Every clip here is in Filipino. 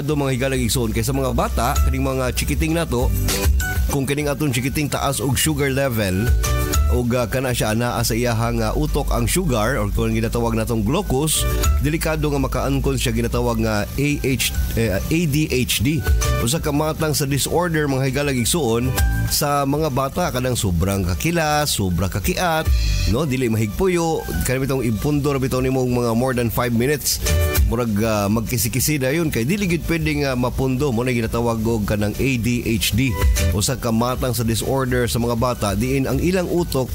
delikado mga higalag igsoon kay sa mga bata kaning mga chikiting nato, kung kining atong chikiting taas og sugar level og kana siya naa sa iyahang utok ang sugar or kung ginatawag natong glucose, delikado nga makaankon siya ginatawag nga ADHD. Usa ka matang sa disorder mga higalag igsoon sa mga bata kanang sobrang kakilas, sobra kakiat, no, dili mahigpuyo, kanang bitong impundo ra bitaw nimo mga more than 5 minutes. Murag magkisi-kisi na yun kay dili gid pwedeng mapundo mo na ginatawag og kanang ADHD. Usa ka matang sa disorder sa mga bata diin ang ilang utok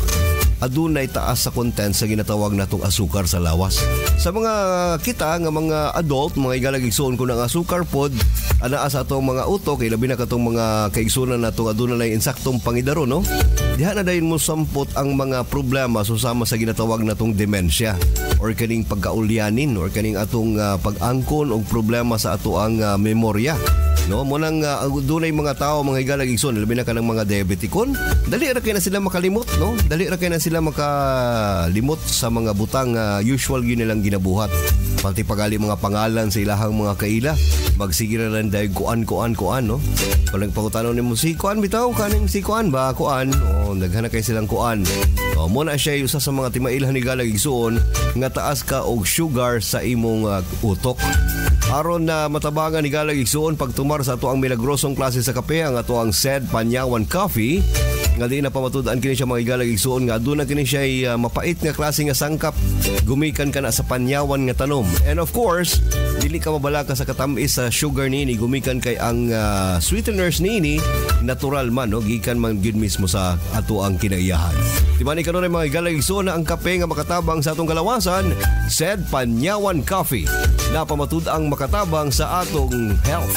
adunay taas sa content sa ginatawag natong asukar sa lawas. Sa mga kita nga mga adult, mga higalag igsoon kung ang asukar pod anaa sa atong mga utok, labi na katong mga kaigsunan natong adunay insaktong pangidaro, no? Diha na dayon mo sampot ang mga problema susama sa ginatawag natong dementia or kaning pagkaulyanin or kaning atong pag-angkon og problema sa ato ang memorya. No, mo nang dunay mga tao mga higalag igsoon labi na kanang mga diabetikon, dali ra kay na sila makalimot, no? Dali ra kay na sila makalimot sa mga butang usual gyud nilang ginabuhat. Pati pagali mga pangalan sa ilahang mga kaila, magsigira lang dahil kuan, no? Kung nagpangutanon nimo si kuan bitaw, kaning si kuan ba, kuan? O, naghana kay silang kuan. O, mo na siya usa sa mga timailhan ni higalag igsoon nga taas ka og sugar sa imong utok. Aron na matabangan ni higalag igsoon pagtumar sa ato ang milagrosong klase sa kape, ang ato ang SED Panyawan Coffee, nga di na pamatud-an kini siya mga higalag igsoon nga aduna kini siya mapait nga klase nga sangkap gumikan kana sa panyawan nga tanom. And of course, dili ka mabalaka sa katamis sa sugar nini, gumikan kay ang sweeteners nini natural man, no? Gikan man gyud mismo sa ato ang kinaiyahan. Tibani kanon mga higalag igsoon na ang kape nga makatabang sa atong kalawasan, SED Panyawan Coffee, na pamatud-ang makatabang sa atong health.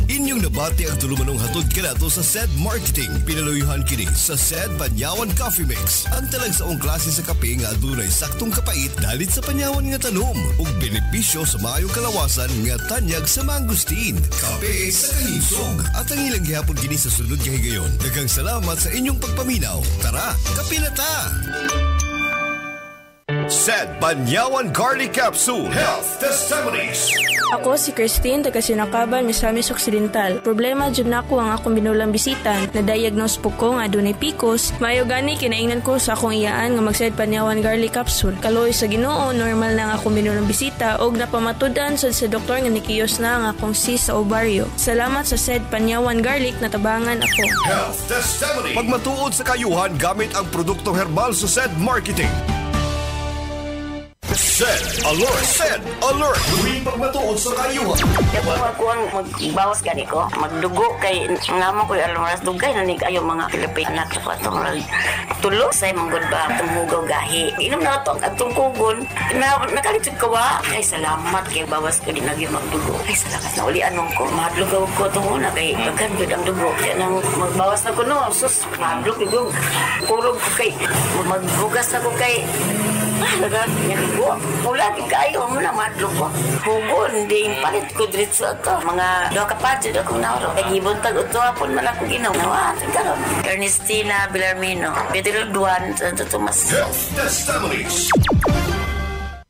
Inyong nabati ang tulumanong hatod kanato sa SED Marketing. Pinaluyuhan kini sa SED Panyawan Coffee Mix. Ang talagsaong klase sa kape nga adunay saktong kapait dalit sa panyawan nga tanom ug benepisyo sa maayong kalawasan nga tanyag sa mangustin. Kape sa kahinsog. At ang ilang gihapon kini sa sulod nga higayon. Daghang salamat sa inyong pagpaminaw. Tara, kape na ta! SED Panyawan Garlic Capsule Health Testimonies. Ako si Christine, taga Sinakaban, Misamis Occidental. Problema dyan ako ang akong binulang bisitan. Na-diagnose po ko nga adunay PCOS. Mayo gani kinaingnan ko sa akong iyaan nga mag-SED Panyawan Garlic Capsule. Kaloy sa Ginoo, normal na nga akong binulang bisita og napamatudan sa doktor nga nikiyos na ang akong cyst sa ovaryo. Salamat sa SED Panyawan Garlic, natabangan ako. Health Testimony. Pagmatuod sa kayuhan gamit ang produktong herbal sa SED Marketing. SED Alert! SED Alert! Huwing pagmatuod sa kayuhan. Kung magbawas gani ko, magdugo kay nga mo ko'y alamaras dugay na nig ayaw mga Pilipino na ito itong tulo sa manggod ba itong hugaw gahi. Inom na ito at itong kugon na nakalitod ko ba? Ay salamat kay bawas ko din lagi magdugo. Ay salamat na ulian mong ko. Mahadlugaw ko itong una kay pagkandod ang dugo. Kaya nang magbawas na ko no, sus, mahadlug dugo. Kurog ko kay, magbugas na ko kay talaga, naligo. Mula di kayo, mula madlo ko. Hugon, hindi palit ko diretso ito. Mga doha kapatid akong nauro. Nag-ibon tag-uto hapon man ako ginawa. Tagaroon. Ernestina Villarmino. Pedro Duan, Santo Tomas. Health Testimonies.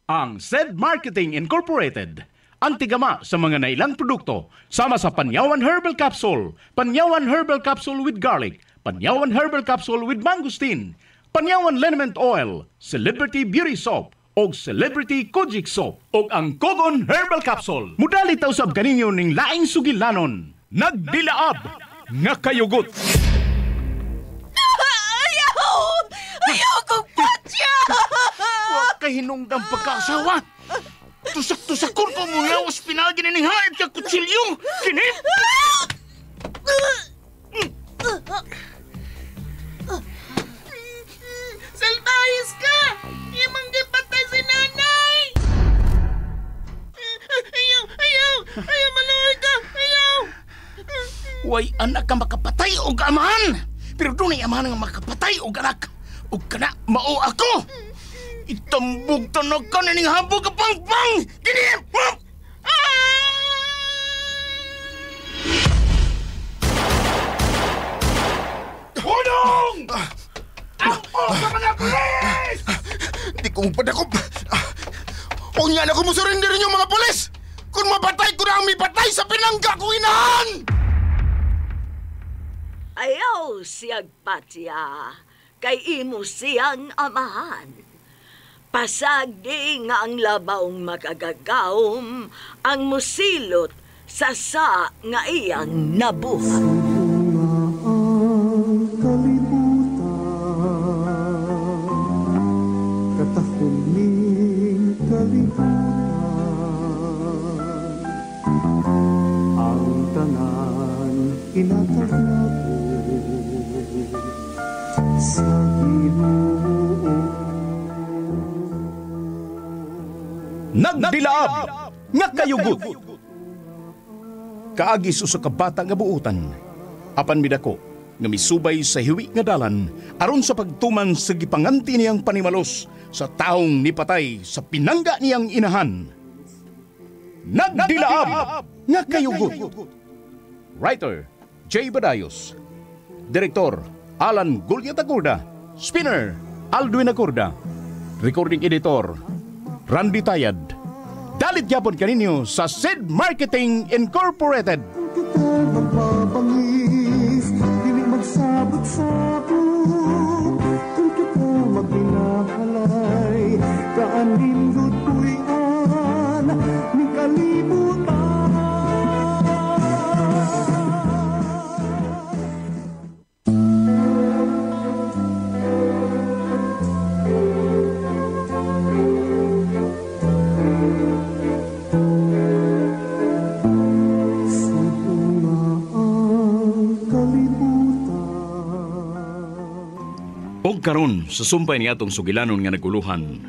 Ang SED Marketing Incorporated. Ang tigama sa mga nailang produkto. Sama sa Panyawan Herbal Capsule. Panyawan Herbal Capsule with Garlic. Panyawan Herbal Capsule with Mangosteen. Panyawan Liniment Oil, Celebrity Beauty Soap, o Celebrity Kojic Soap, o ang Kogon Herbal Capsule. Mudali tayo sab kaninyo ning laing sugilanon. Nagdilaab nga kayugot. Ayaw! Ayaw kong patya! Huwag kahinunggang pagkasawa. Tusak-tusakon ko muna was pinagin ning hayad ka kutsilyo. Kinip! Salbahis ka! Imang gipatay si nanay! Ayaw! Ayaw! Ayaw malaway ka! Ayaw! Way anak ka makapatay o amahan! Pero doon ay amahan nga makapatay o anak! O kana mao ako! Itambog tanag ka na ning habog ka pang-pang! Kinip! Hulong! Ampo sa mga pulis! Di kong padakop. Huwag niya na kumusurrender yung mga pulis! Kung mapatay ko na ang may pinangga ko inahan! Ayaw siyag patya, kay imo siyang amahan. Pasagdi nga ang labawng makagagawom, ang musilot sa nga iyang nabuhat. Katahuling kalibutan, ang tanan inatagnapo sa Ginoo. Nagdilaab nga kayugot. Kaagis usa ka bata nga buutan. Apan midako nga misubay sa hiwi nga dalan aron sa pagtuman sa gipanganti niyang panimalos sa taong nipatay sa pinangga niyang inahan. Nagdilaab nga kayugot. Writer J. Badayos. Direktor Alan Gulyat-Agurda. Spinner Aldwin Agurda. Recording Editor Randy Tayad. Dalit yapon kaninyo sa Sid Marketing Incorporated. Kita magpapangis, dili magsabot-sabot. Kung kita magbinahalay, kaanindot puyan, ni kalibutan. Og karon sa sumpay ni atong sugilanon nga naguluhan,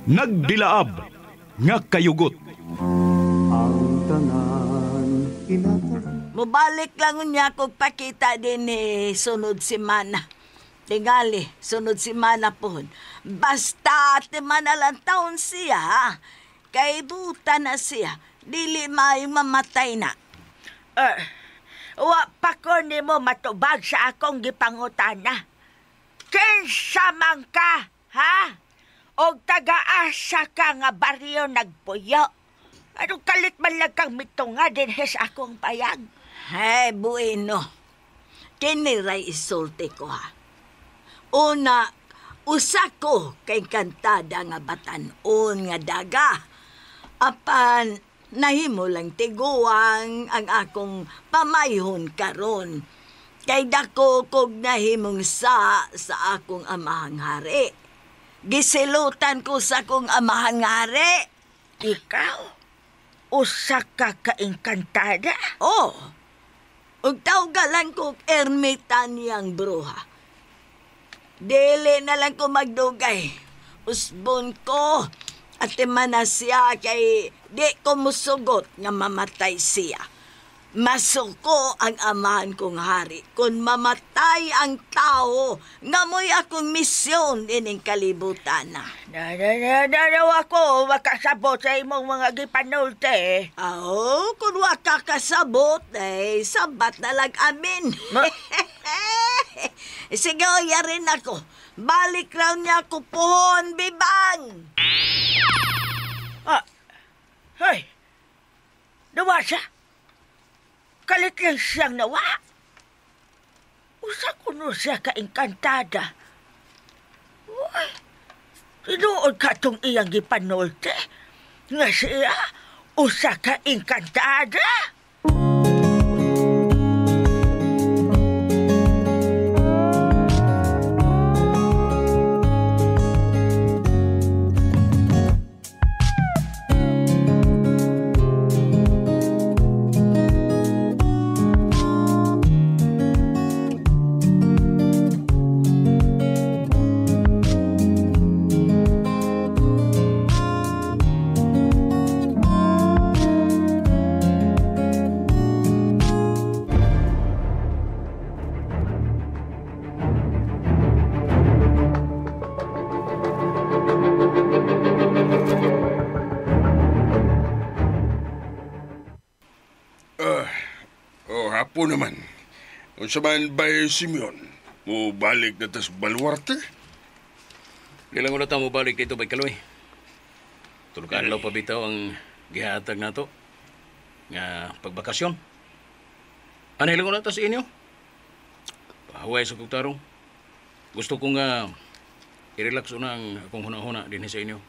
nagdilaab nga kayugot. Ang tanan inatag. Mubalik lang niya kung pakita din sunod semana. Tingali, sunod semana po. Basta timana lang taon siya, kay buta na siya, dili may mamatay na. Wa pa ko ni mo matubag sa akong gipangutana. Kinsa man ka, ha? O taga-asa ka nga baryo nagpuyo. Ano kalit man lang kang mitunga din sa akong payag? Hey, bueno. Kiniray isulti ko, ha? Una, usa ko kay kantada nga batanon nga daga. Apan, nahimo lang tiguang ang akong pamayhon karon. Kay dako kog nahimong sa akong amahang hari. Gisilutan ko sa akong amahang hari. Ikaw? Usa ka kaengkantada? Oh. Ug tawgalan kog ermita niyang bruha. Dili na lang ko magdugay. Usbon ko at na siya kay di ko musugot nga mamatay siya. Masuko ang amahan kong hari kung mamatay ang tao nga mo'y akong misyon ining kalibutan na. Nanawa ko makasabot sa imong mga gipanulte. Oo, kung waka kasabot sabat na lang amin. Sige, yarin ako. Balik raw niya ko pohon, bibang! Hoy! Nawa siya? Kalit lang siyang nawa. Usa ko no siya kaengkantada. Uy, tinuod ka itong iyang gipanulte. Nga siya, usa kaengkantada. Hapon naman. Kung sa man bay Simeon, mo balik na tas Baluarte? Ilang ulat mo balik dito, Bay Kaloy. Tulukan lang pa bitaw ang gihatag na to. nga pagbakasyon. Anay lang ko na ta sa inyo. Pahuway sa kugtarong. Gusto ko nga i-relax na ang akong huna-huna din sa inyo.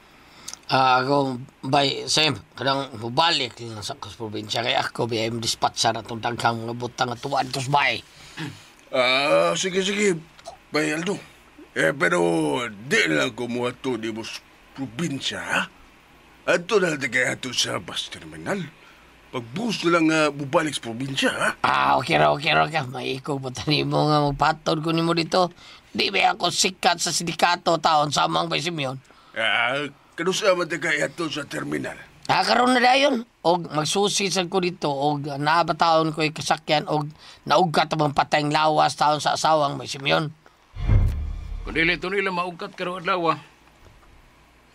Ako, bay, Sam, kadang mabalik lang sa probinsya. Kaya ako, bay, I'm dispatcha na itong daghang mga butang at tuwaan tos, bay. Sige. Bay, Aldo. Pero di lang kumuha to di mo sa probinsya, ha? Ato na tagay ato sa bus terminal. Pagbus na lang bubalik sa probinsya, ha? Okay. May ikaw po mo nga magpatod ko nimo dito. Di ba ako sikat sa sindikato taon samang bay Simeon? Kanusa man tagay ato sa terminal. Karon na dayon. Og magsusisan ko dito. Og naabataon ko kasakyan. Og naugkat ang patayng lawas taon sa asawang bay Simeon. Kung dili ito nila maugkat karoon adlaw,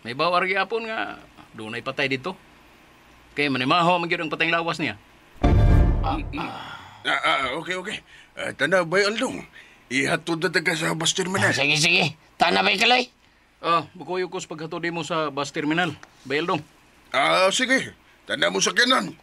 may bawar gyapon nga doon ay patay dito. Kaya manimaho magyud ang patayng lawas niya. Okay. Tanaw bay Aldong. Ihatod na taga sa bus terminal. Sige. Tana bay kaloy. Bukuyo ko sa paghatod mo sa bus terminal, bay Aldong. Sige. Tanda mo sa kanan.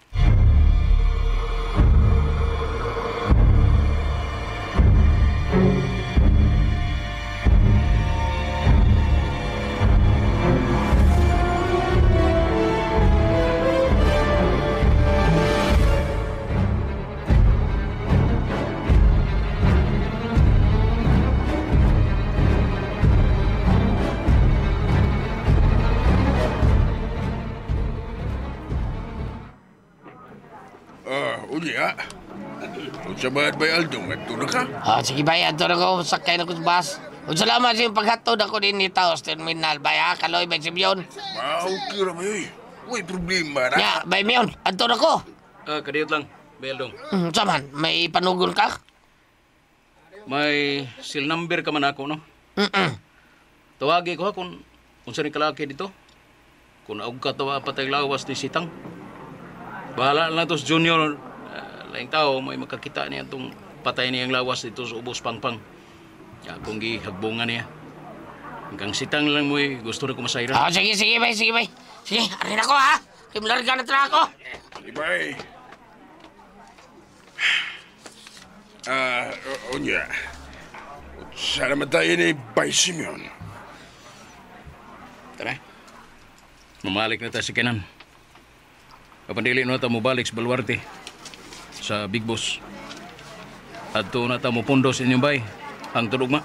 Unya. Unsa ba bay Aldong at tulog ka? Sige bay, ato na ko sakay na ko sa bus. Salamat sa iyong paghatod ako din ni Taos Terminal. Bay kaloy bay Simeon. Okay ra bay. Uy, problema na. Ya, bay Mion, ato na ko. Kadiyot lang, bay Aldong. Saman, may panugon ka? May seal number ka man ako, no? Tawagi ko ha kung unsa ni kalaki dito. Kung aug ka tawa patay lawas ni Sitang. Bahala lang to sa Junior. Laing tao, may makakita niya itong patay niyang lawas dito sa Ubos Pangpang. Kaya kung gihagbungan niya. Hanggang Sitang lang mo gusto na kumasayra. Sige bay. Sige, arin ako ha. Kimlarga na tra ako. Sige bay. Unya. Sana tayo ni Bay Simeon. Tara. Mamalik na tayo sa kanan. Kapandili na tayo mabalik sa Baluarte. Sa Big Boss. At doon na tayo mupundo sa inyong bay. Ang tulugma.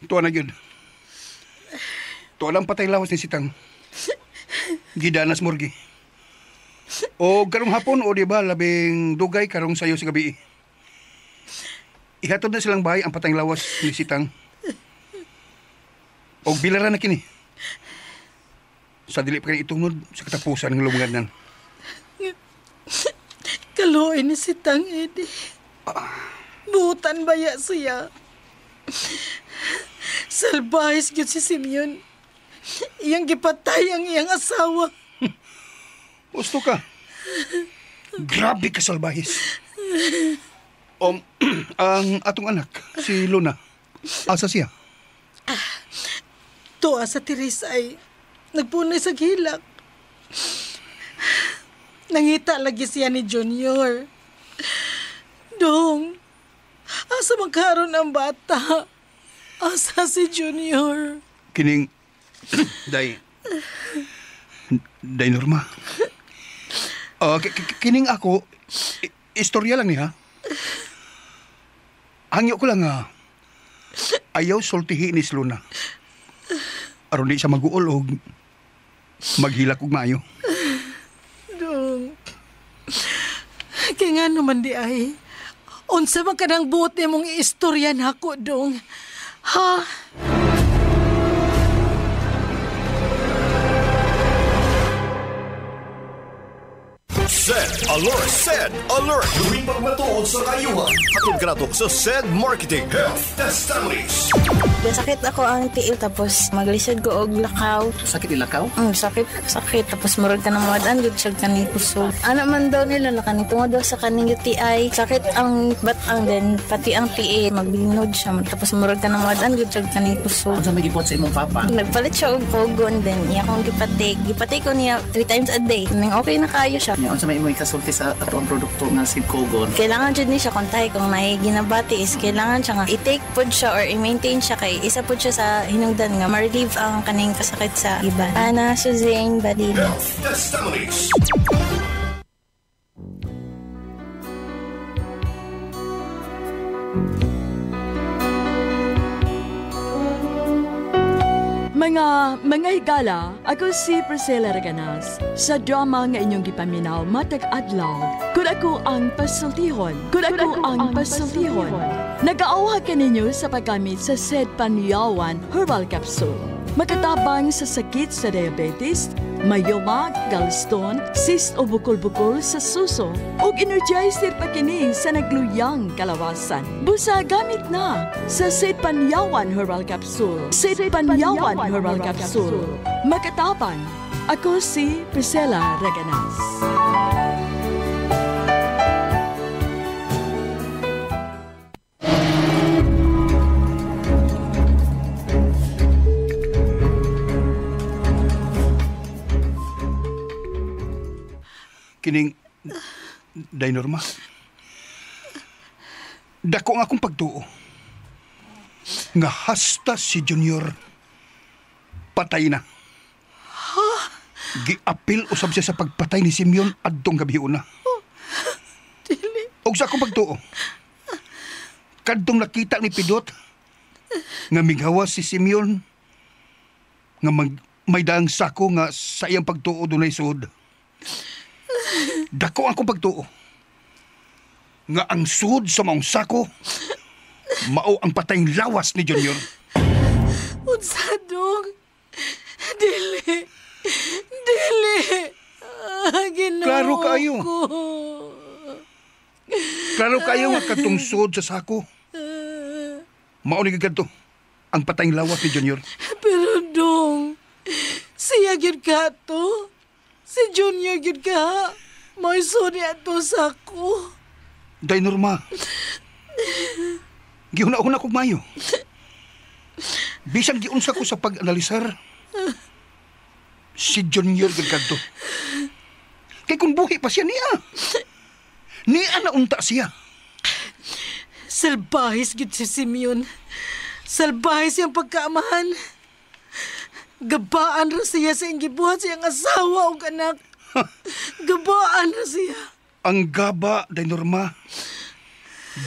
Tuwa na yun. Tuwa lang patay lawas ni Sitang. Gidanas morgi. O karong hapon o diba labing dugay karong sayo sa gabi. Ihatod na silang bahay ang patayng lawas ni Sitang. O bilaran na kini. Sa dili pa kini itungod sa katapusan ng lumunganan. Kaluoy ni Sitang, Eddie. Buutan baya siya. Salbahis gyud si Simeon. Iyang gipatay ang iyang asawa. Gusto ka? Grabe ka, salbahis. Ang atong anak, si Luna, asa siya? Tuwa sa Teresa ay nagpunay sa hilak. Nangita lagi siya ni Junior. Dong, asa magkaroon ang bata? Asa si Junior? Kining, Day Norma. Kining ako, istorya lang niya. Hangyo ko lang ayaw sultihi ni Luna. Aron di siya mag-uol o maghilak og maayo. Dong, kaya nga naman di ay, unsa man ka nang buot mong istorya na ako, Dong. Ha? Set Alert! SED! Alert! Luwing pagmatuod sa kayuhan. Hatod ka na to sa SED Marketing Health Testimonies. Sakit ako ang tiil tapos maglisod ko og lakaw. Sakit ilakaw? Sakit. Tapos murag ka na mawadaan gud siya kaning puso. Ano man daw nila nakanitungo daw sa kaning UTI. Sakit ang batang din pati ang PA magbinod siya. Tapos murag ka na mawadaan gud siya kaning puso. Ano sa may gipot sa imong papa? Nagpalit siya og pogon din. Iya akong gipatik ko niya 3 times a day. Nang okay na kayo siya. Ano sa may imong kasulti sa atong produkto nga si Kogon? Kailangan jud ni siya kontay kung may ginabati is kailangan siya nga i-take pod siya or i-maintain siya kay isa pod siya sa hinungdan nga ma-relieve ang kaning kasakit sa iba. Ana Suzanne Badino. Testimonies. Mga higala, ako si Priscilla Raganas. Sa drama nga inyong gipaminaw matag adlaw, kung ako ang pasultihon. Nag-aawha ka ninyo sa paggamit sa SED Panyawan Herbal Capsule. Makatabang sa sakit sa diabetes, mayoma, gallstone, cyst o bukol-bukol sa suso, ug energizer pa kini sa nagluyang kalawasan. Busa gamit na sa SED Panyawan Herbal Capsule. SED Panyawan Herbal Capsule. Makatabang, ako si Priscilla Raganas. Kining Dainorma, dako nga akong pagtuo nga hasta si Junior patay na. Giapil usab siya sa pagpatay ni Simeon adtong gabi una. Og sa akong pagtuo, kadtong nakita ni Pidot nga migawas si Simeon nga may daang sako nga sa iyang pagtuo dunay sud. Dako ang pagtuo nga ang sud sa maong sako mao ang patayng lawas ni Junior. Unsa dong? Dili. Klaro kayo nga katong sud sa sako mao ni gadto ang patayng lawas ni Junior. Pero dong, siya gyud ka to. Si Junior gyud ka. May suni ato sa ako. Dainorma, gihuna-una ko mayo. Bisang giunsa ko sa pag-analisar, si Junior gagado. Kay kung buhi pa siya niya na unta siya. Salbahis gid si Simeon. Salbahis siyang pagkaamahan. Gabaan ra siya sa gibuhat siyang asawa o anak. Gabaan na siya. Ang gaba, Dainorma.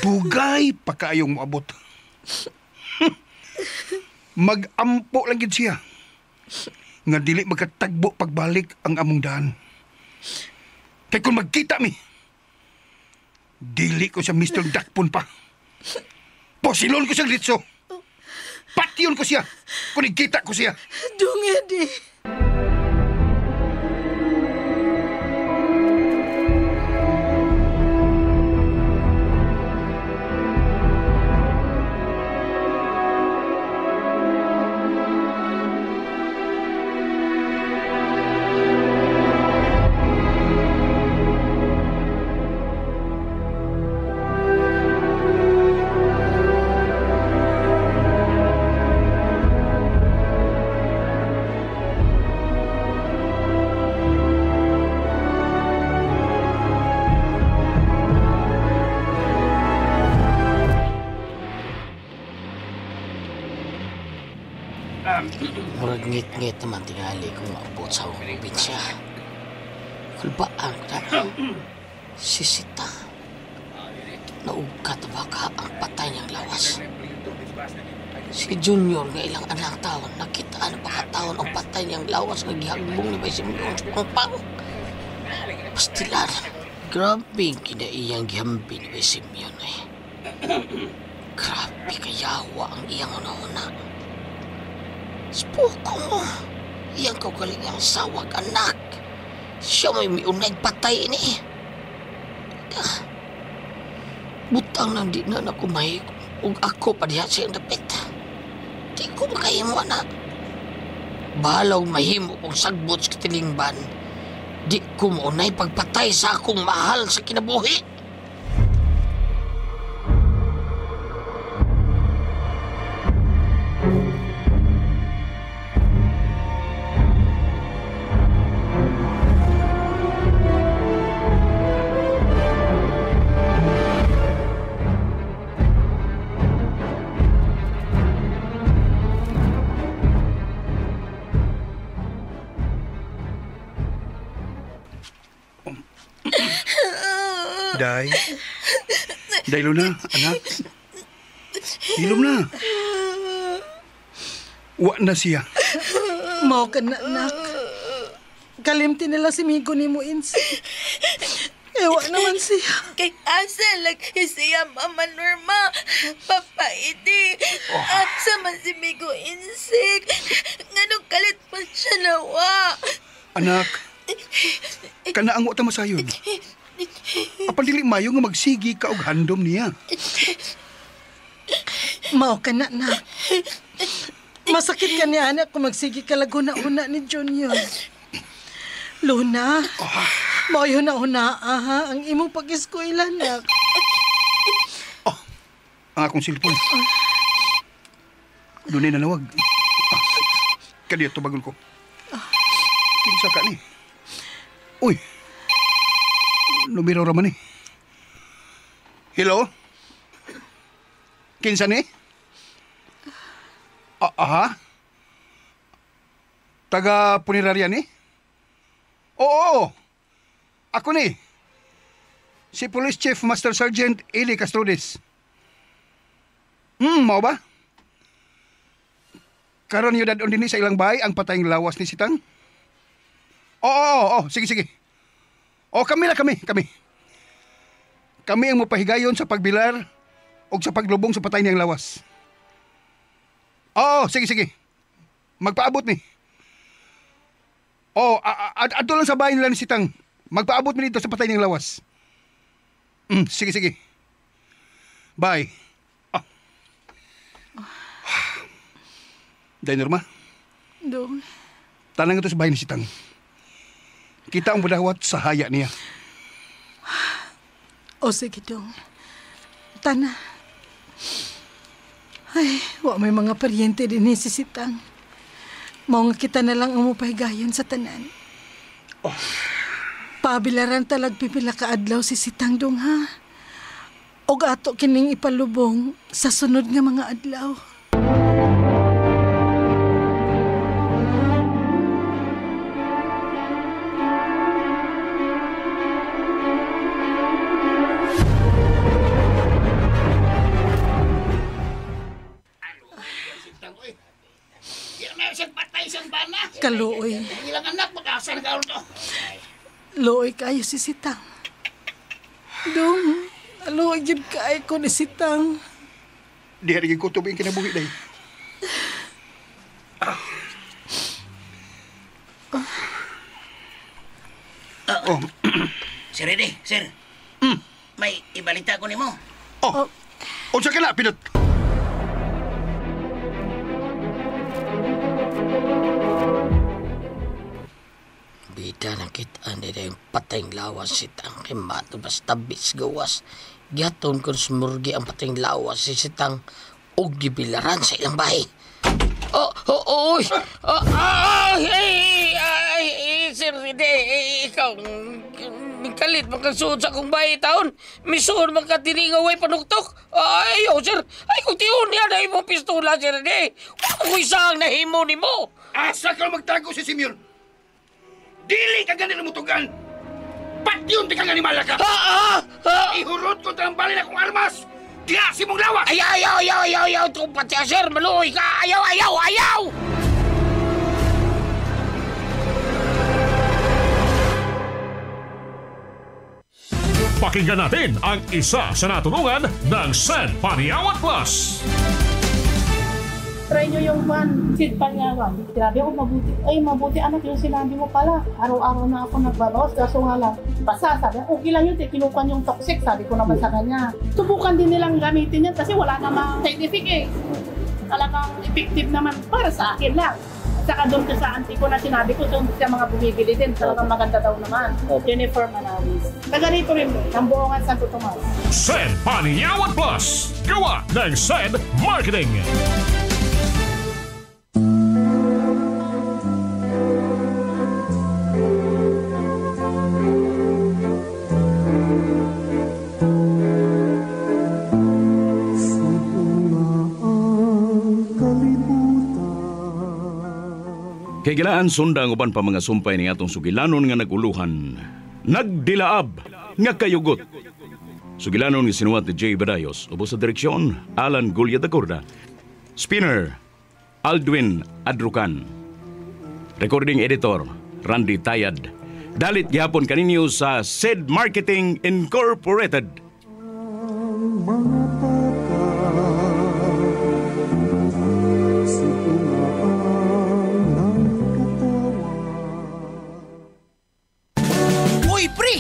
Dugay pa kaayong moabot. Mag-ampo lang gid siya. Nga dili magkatagbo pagbalik ang among daan. Kaya kung magkita mi, dili ko siya Mr. Dakpon pa. Posilon ko siyang litso. Patyon ko siya kung nagkita ko siya. Dungedi. Murag ngit-ngit naman tingali kung maabot sa probinsya. Kulbaan ko na si Sita. Naugkat baka ang patay niyang lawas. Si Junior nga ilang anak taon, nakitaan pagkataon ang patay niyang lawas nga gihagbong ni Bay Simeon sa pangpang. Pastilan, grabe kinaiyang gihambi ni Bay Simeon eh. Grabe kayawa ang iyang una-una. Spoko mo. Iyang kaugaling ang sawag anak. Siya may miunay patay ini. Butang nang di na nakumay ug ako pa diha sa iyang dapit. Di ko makahimo na. Balaw mahimo kong sagbot sa kitilingban. Di ko maunay pagpatay sa akong mahal sa kinabuhi. Day Luna, anak. Hilom na. Wa na siya. Mao ka na, anak. Kalimti nila si Migo ni mo, Insi. Ewa naman siya. Kay asa lagi siya, Mama Norma. Papa Edi. Asa man si Migo Insik. Nganong kalit pa siya nawa. Anak, kanaang wa ta masayod. Apan dili mayo nga magsigi ka og handom niya. Mao ka na, anak. Masakit ka niya, anak, kung magsigi ka laguna-una ni Junior. Luna, mao yun na una, ang imong pag-eskwela, anak. Ang akong silpon. Dunay nanawag. Kadiya tubagon ko. Kinsa ka ni? Uy! Numero raman ni. Hello? Kinsa ni? Aha? Taga punerarya ni? Oo! Ako ni. Si Police Chief Master Sergeant Eli Castrodes. Mao ba? Karon yun dadon din sa ilang bahay ang patayng lawas ni Sitang? Oo, sige. Kami. Kami ang mapahigayon sa pagbilar o sa paglubong sa patay niyang lawas. Sige. Magpaabot ni. Adto lang sa bahay nila ni Sitang. Magpaabot mi dito sa patay niyang lawas. Sige. Bye. Day Norma. Dong. Tanang ito sa bahay ni Sitang. Kita ang budawat sa haya niya. Sige, Dong. Tana. Ay, wa may mga paryente din ni si Sitang. Mao nga kita na lang ang mupahigayon sa tanan. Pabilaran talag pipila ka adlaw si Sitang, Dong, ha? Og ato kining ipalubong sa sunod nga mga adlaw. Kaluoy. Ilang anak mag-asa na kaon to. Luoy kayo si Sitang. Dong, luoy yun kayo ko ni Sitang. Di harigin ko tubig kinabuhi, Day. Sir Edi, sir. May ibalita ko ni mo. Unsa ka na, Pinot? Bida na kita nila yung patayng lawas si Sitang kay mato basta bis gawas. Giaton ko sumurgi ang patayng lawas si Sitang o gibilaran sa ilang bahay. Sir Ride, ikaw, mikalit magkasuod sa akong bahay taon. Misuod magkatiringaway panuktok. Ayaw, sir. Ay, kung tiyon niya na imong pistola, Sir Ride. Huwag ko isang nahimo ni mo. Asa ka magtago si Simeon? Dili ka ganun mutugan. Ba't yun di ka ganimala ka? Ihurot ko ang balin akong armas. Diasi mong lawas. Ayaw. Tumpat siya, sir. Maluoy ka. Ayaw. Pakinggan natin ang isa sa natulungan ng San Paniawan Plus. try nyo yung Sid Panyawan. Sinabi ako, mabuti anak yung sinabi mo pala. Araw-araw na ako nagbabawas, kaso nga lang, basta sabi, okay lang yun, kinukan yung toxic, sabi ko naman sa kanya. Subukan din nilang gamitin yan kasi wala namang side effect eh. Talagang effective naman para sa akin lang. Saka doon sa auntie ko na sinabi ko, doon sa mga bumibili din, talagang maganda daw naman. Jennifer Manawis. Taga rito rin mo, ng Buongan Santo Tomas. SED Panyawan Plus, gawa ng SED Marketing. Kay gilaan sundang uban pa mga sumpay ni atong sugilanon nga naguluhan. Nagdilaab nga kayugot. Sugilanon nga sinuwat ni Jay Badayos, ubos sa direksyon, Alan Gulya Dacorda. Spinner, Aldwin Adrucan. Recording editor, Randy Tayad. Dalit gihapon kaninyo sa SED Marketing Incorporated.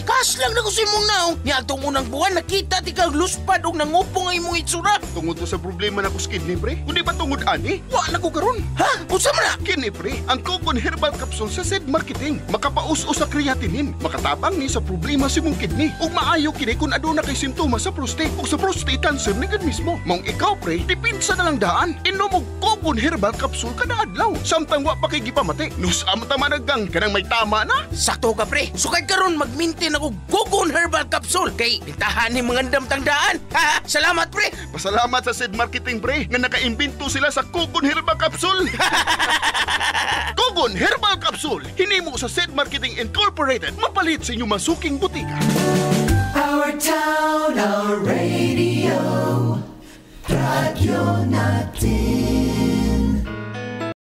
Kas lang na ko si mong naong. Niya itong unang buwan, nakita di kang luspad o nangupo nga imong itsura. Tungod to sa problema na ko kidney, pre. Kundi ba tungod ani? Wa na ko karon. Ha? Unsa man na? Kini, pre, ang Cogon Herbal Capsule sa SED Marketing. Makapaus-o sa creatinine. Makatabang ni sa problema si mong kidney. Ug maayo kini kung aduna kay simptomas sa prostate o sa prostate cancer ni gud mismo. Mong ikaw, pre, dipinsa na lang daan. Inom og Cogon Herbal Capsule kada adlaw. Samtang wa pa kay gipamati. Nus amta managang kanang may tama na. Sakto ka, pre. Sukad karon mag-maintain ako Cogon Herbal Capsule kay pintahan ni mga damtangdaan. Ha? Salamat, pre. Pasalamat sa SED Marketing, pre, nga nakaimbento sila sa Cogon Herbal Capsule. Cogon Herbal Capsule, hinimo sa SED Marketing Incorporated, mapalit sa inyong masuking butika. Our town, our radio, radyo natin.